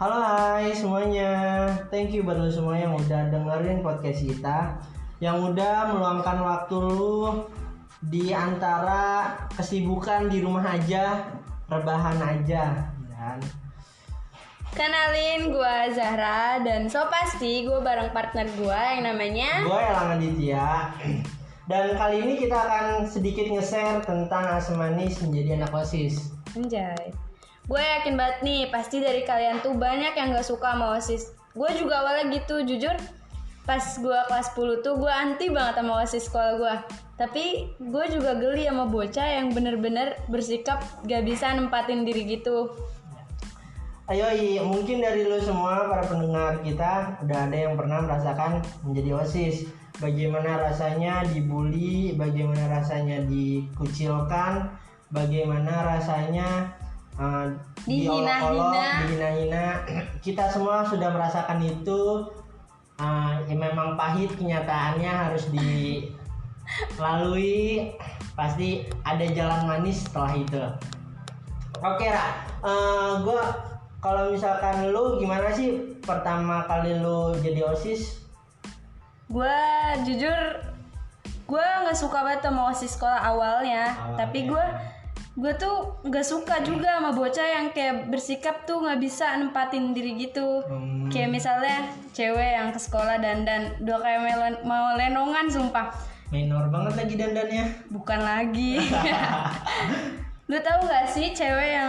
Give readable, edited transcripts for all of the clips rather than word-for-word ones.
Halo hai semuanya. Thank you buat lu semua yang udah dengerin podcast kita, yang udah meluangkan waktu lu di antara kesibukan di rumah aja, rebahan aja kan. Kenalin, gue Zahra dan so pasti gue bareng partner gue yang namanya Gue Elang Aditya. Dan kali ini kita akan sedikit nge-share tentang asam manis menjadi anak OSIS. Anjay. Gue yakin banget nih, pasti dari kalian tuh banyak yang gak suka sama OSIS. Gue juga awalnya gitu, jujur pas gue kelas 10 tuh gue anti banget sama OSIS sekolah gue. Tapi gue juga geli sama bocah yang bener-bener bersikap gak bisa nempatin diri gitu. Ayo, mungkin dari lu semua para pendengar kita udah ada yang pernah merasakan menjadi OSIS. Bagaimana rasanya dibully, bagaimana rasanya dikucilkan, bagaimana rasanya dihina-hina. Kita semua sudah merasakan itu. Ya memang pahit kenyataannya, harus dilalui. Pasti ada jalan manis setelah itu. Oke Ra, gue kalau misalkan lu gimana sih pertama kali lu jadi OSIS? Gue jujur gue nggak suka banget sama OSIS sekolah awalnya. Tapi gue tuh nggak suka juga sama bocah yang kayak bersikap tuh nggak bisa nempatin diri gitu. Kayak misalnya cewek yang ke sekolah dandan udah kayak mau lenongan, sumpah. Minor banget lagi dandannya. Bukan lagi. Lu tahu nggak sih cewek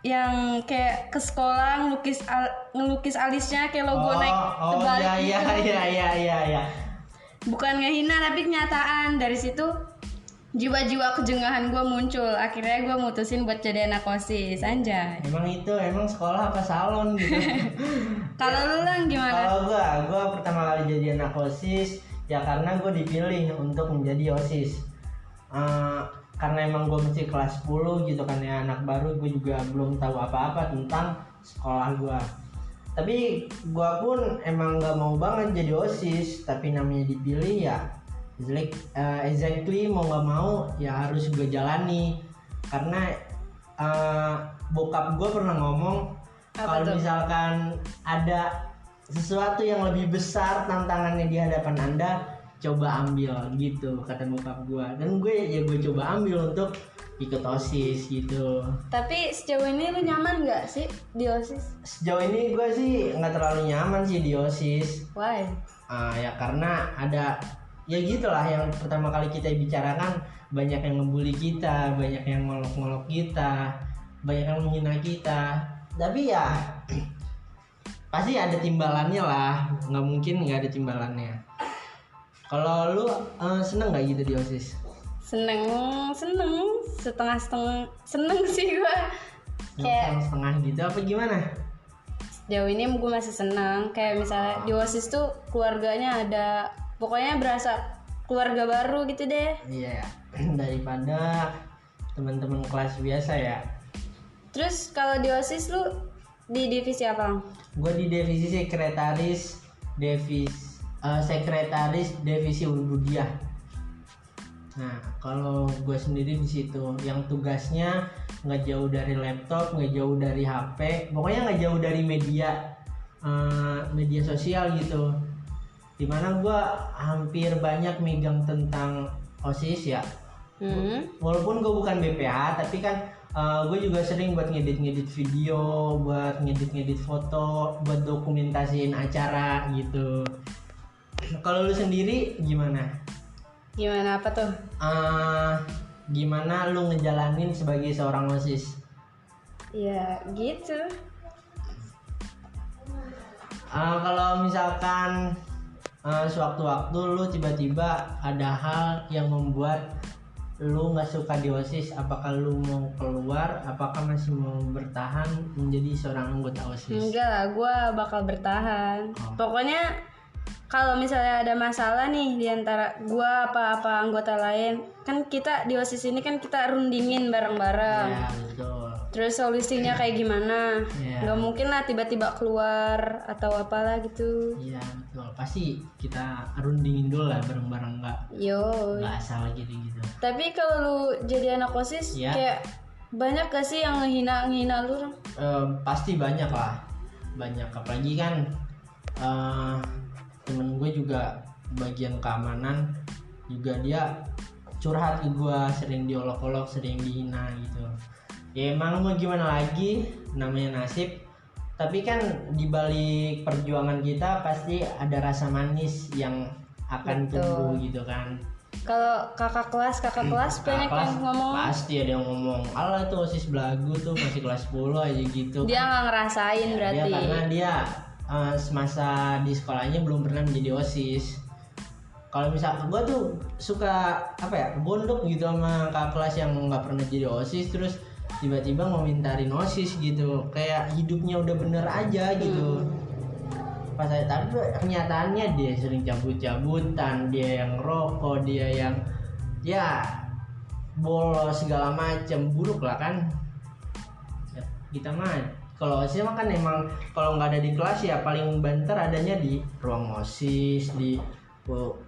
yang kayak ke sekolah ngelukis alisnya kayak logo naik terbalik gitu. Iya. Bukan ngehina tapi kenyataan. Dari situ jiwa-jiwa kejengahan gue muncul. Akhirnya gue mutusin buat jadi anak OSIS. Anjay. Emang sekolah apa salon gitu. Kalau lu Lang gimana? Kalau gue pertama kali jadi anak OSIS ya karena gue dipilih untuk menjadi OSIS. Karena emang gue masih kelas 10 gitu kan ya, anak baru, gue juga belum tahu apa-apa tentang sekolah gue. Tapi gue pun emang gak mau banget jadi OSIS, tapi namanya dipilih ya exactly mau gak mau ya harus gue jalani. Karena bokap gue pernah ngomong kalau misalkan ada sesuatu yang lebih besar tantangannya di hadapan Anda, coba ambil gitu kata bokap gue. Dan gue coba ambil untuk ikut OSIS gitu. Tapi sejauh ini lu nyaman gak sih di OSIS? Sejauh ini gue sih nggak terlalu nyaman sih di OSIS. Why? Ya karena ada ya gitulah, yang pertama kali kita bicarakan banyak yang ngebully kita, banyak yang ngolok-ngolok kita, banyak yang menghina kita. Tapi ya pasti ada timbalannya lah, nggak mungkin nggak ada timbalannya. Kalau lu seneng gak gitu di OSIS? Seneng setengah-setengah. Seneng sih gue. Kayak Setengah gitu apa gimana? sejauh ini gue masih senang. Kayak misalnya di OSIS tuh keluarganya ada, pokoknya berasa keluarga baru gitu deh. Iya, daripada teman-teman kelas biasa ya. Terus kalau di OSIS lu di divisi apa? Gue di divisi sekretaris divisi Ulbudiah. Nah, kalau gue sendiri di situ yang tugasnya nggak jauh dari laptop, nggak jauh dari HP, pokoknya nggak jauh dari media sosial gitu. Dimana gue hampir banyak megang tentang OSIS ya. Walaupun gue bukan BPH, tapi kan gue juga sering buat ngedit video, buat ngedit foto, buat dokumentasiin acara gitu. Kalau lu sendiri gimana? Gimana apa tuh? Gimana lu ngejalanin sebagai seorang OSIS? Ya gitu. Kalau misalkan sewaktu-waktu lu tiba-tiba ada hal yang membuat lu nggak suka di OSIS, apakah lu mau keluar? Apakah masih mau bertahan menjadi seorang anggota OSIS? Enggak lah, gue bakal bertahan. Pokoknya kalau misalnya ada masalah nih di antara gue apa anggota lain, kan kita di OSIS ini kan kita rundingin bareng-bareng. Ya betul. Terus solusinya kayak gimana? Ya. Gak mungkin lah tiba-tiba keluar atau apalah gitu. Iya betul. Pasti kita rundingin dulu lah bareng-bareng, nggak asal gitu. Tapi kalau lu jadi anak OSIS kayak banyak gak sih yang ngehina lu? Pasti banyak lah. banyak, apalagi kan temen gue juga bagian keamanan juga, dia curhat ke gue, sering diolok-olok, sering dihina gitu. Ya emang mau gimana lagi, namanya nasib. Tapi kan dibalik perjuangan kita pasti ada rasa manis yang akan tumbuh gitu kan. Kalau kakak kelas banyak yang ngomong. Pasti ada yang ngomong, alah tuh OSIS belagu tuh masih kelas 10 aja gitu. Dia nggak ngerasain berarti. Dia karena dia semasa di sekolahnya belum pernah menjadi OSIS. Kalau misalnya gue tuh suka gondok gitu sama kakak kelas yang nggak pernah jadi OSIS, terus tiba-tiba mau mintarin OSIS gitu, kayak hidupnya udah bener aja gitu. Tapi kenyataannya dia sering cabut-cabutan, dia yang rokok, dia yang ya bolos segala macam, buruk lah kan. Kita mah kalau OSIS mah kan emang kalau nggak ada di kelas ya paling banter adanya di ruang OSIS, di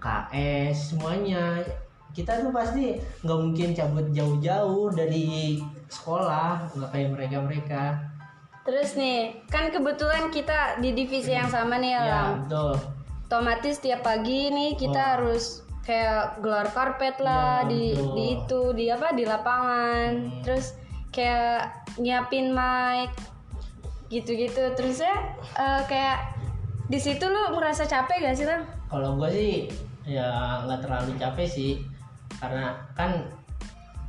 KS, semuanya. Kita tuh pasti nggak mungkin cabut jauh-jauh dari sekolah, nggak kayak mereka. Terus nih, kan kebetulan kita di divisi yang sama nih ya, ya betul. Otomatis tiap pagi nih kita harus kayak gelar karpet lah, di lapangan. Terus kayak nyiapin mic gitu-gitu. Terus ya kayak di situ lu merasa capek gak sih, Lang? Kalau gue sih ya nggak terlalu capek sih, karena kan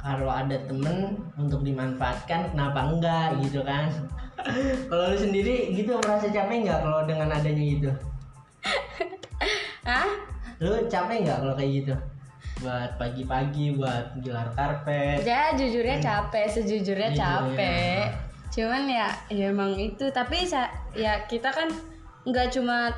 kalau ada temen untuk dimanfaatkan kenapa enggak gitu kan. Kalau lu sendiri gitu merasa capek nggak kalau dengan adanya gitu? Hah? Lu capek nggak kalau kayak gitu? Buat pagi-pagi, buat gelar karpet? Ya jujurnya capek, sejujurnya capek. Ya. Cuman ya emang itu. Tapi ya kita kan nggak cuma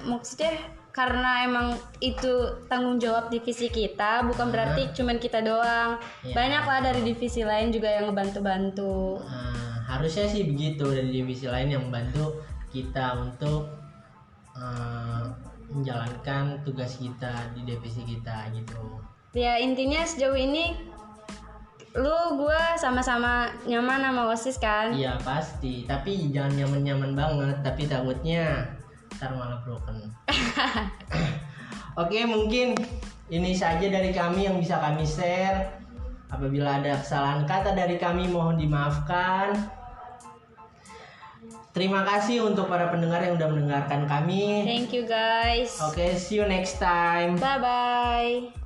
maksudnya karena emang itu tanggung jawab divisi kita, bukan berarti cuman kita doang. Ya. Banyak lah dari divisi lain juga yang ngebantu-bantu. Harusnya sih begitu, dari divisi lain yang membantu kita untuk menjalankan tugas kita di divisi kita gitu. Ya intinya sejauh ini lu gua sama-sama nyaman sama OSIS kan? Iya pasti, tapi jangan nyaman-nyaman banget, tapi takutnya ntar malah broken. Oke, mungkin ini saja dari kami yang bisa kami share. Apabila ada kesalahan kata dari kami mohon dimaafkan. Terima kasih untuk para pendengar yang udah mendengarkan kami. Thank you guys. Oke, see you next time. Bye bye.